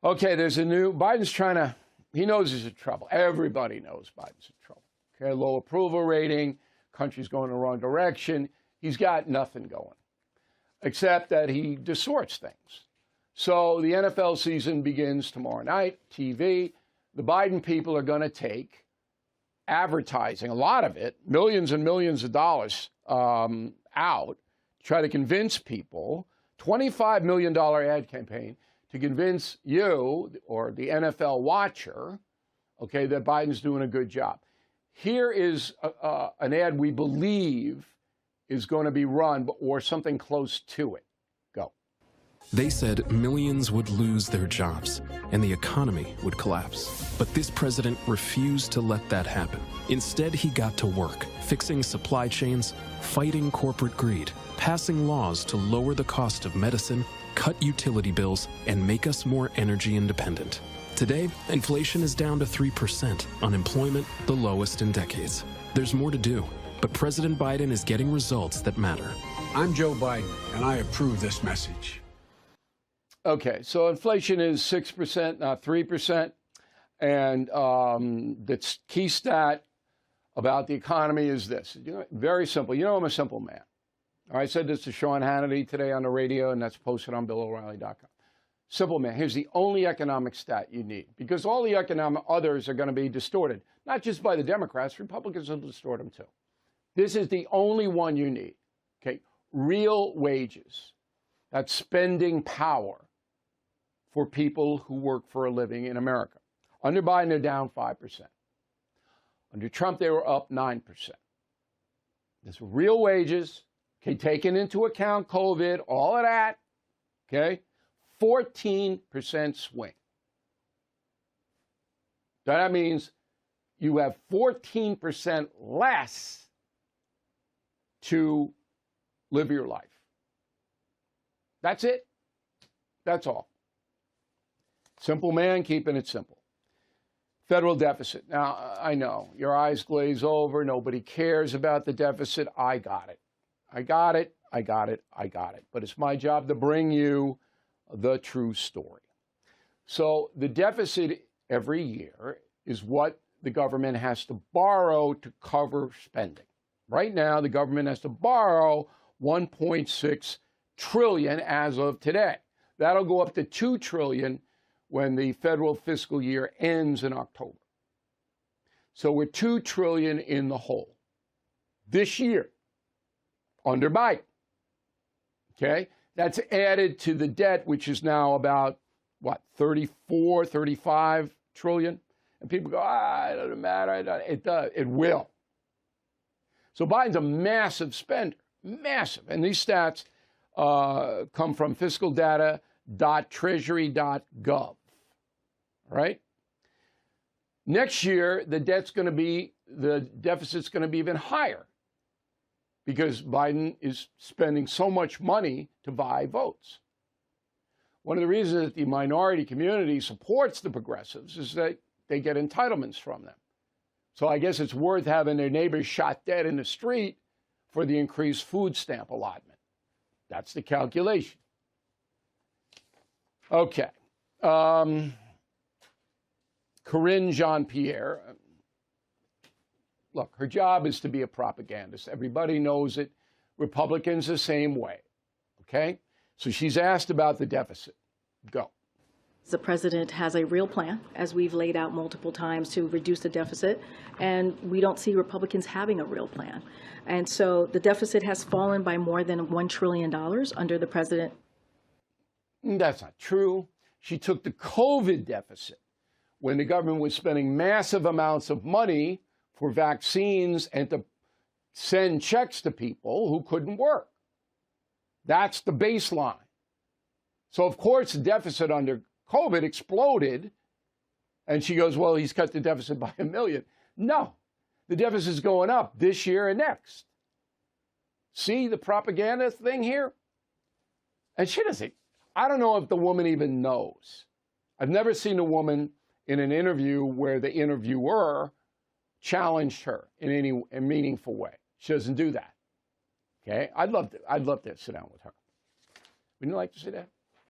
Okay, Biden's trying to, he knows he's in trouble. Everybody knows Biden's in trouble. Okay, low approval rating, country's going in the wrong direction. He's got nothing going, except that he distorts things. So the NFL season begins tomorrow night, TV. The Biden people are going to take advertising, a lot of it, millions and millions of dollars out, try to convince people, $25 million ad campaign to convince you or the NFL watcher, okay, that Biden's doing a good job. Here is an ad we believe is going to be run or something close to it. Go. They said millions would lose their jobs and the economy would collapse. But this president refused to let that happen. Instead, he got to work, fixing supply chains, fighting corporate greed, passing laws to lower the cost of medicine, cut utility bills, and make us more energy independent. Today, inflation is down to 3%, unemployment the lowest in decades. There's more to do, but President Biden is getting results that matter. I'm Joe Biden, and I approve this message. Okay, so inflation is 6%, not 3%. And the key stat about the economy is this. Very simple. You know I'm a simple man. I said this to Sean Hannity today on the radio, and that's posted on BillO'Reilly.com. Simple man. Here's the only economic stat you need, because all the economic others are going to be distorted, not just by the Democrats. Republicans will distort them too. This is the only one you need. Okay, real wages. That's spending power for people who work for a living in America. Under Biden, they're down 5%. Under Trump, they were up 9%. This real wages. Okay, taking into account COVID, all of that, okay, 14% swing. That means you have 14% less to live your life. That's it. That's all. Simple man, keeping it simple. Federal deficit. Now, I know your eyes glaze over. Nobody cares about the deficit. I got it. I got it. But it's my job to bring you the true story. So the deficit every year is what the government has to borrow to cover spending. Right now, the government has to borrow $1.6 trillion as of today. That'll go up to $2 trillion when the federal fiscal year ends in October. So we're $2 trillion in the hole this year under Biden. Okay? That's added to the debt, which is now about, 34, 35 trillion? And people go, it doesn't matter. It does. It will. So Biden's a massive spender, massive. And these stats come from fiscaldata.treasury.gov, right? Next year, the deficit's going to be even higher because Biden is spending so much money to buy votes. One of the reasons that the minority community supports the progressives is that they get entitlements from them. So I guess it's worth having their neighbors shot dead in the street for the increased food stamp allotment. That's the calculation. Okay. Corinne Jean-Pierre, look, her job is to be a propagandist. Everybody knows it. Republicans the same way, okay? So she's asked about the deficit. Go. The president has a real plan, as we've laid out multiple times, to reduce the deficit, and we don't see Republicans having a real plan. And so the deficit has fallen by more than $1 trillion under the president. That's not true. She took the COVID deficit when the government was spending massive amounts of money for vaccines and to send checks to people who couldn't work. That's the baseline. So, of course, the deficit under COVID exploded, and she goes, well, he's cut the deficit by $1 million. No, the deficit's going up this year and next. See the propaganda thing here? And she doesn't, I don't know if the woman even knows. I've never seen a woman in an interview where the interviewer challenged her in any meaningful way. She doesn't do that. Okay? I'd love to sit down with her. Wouldn't you like to see that?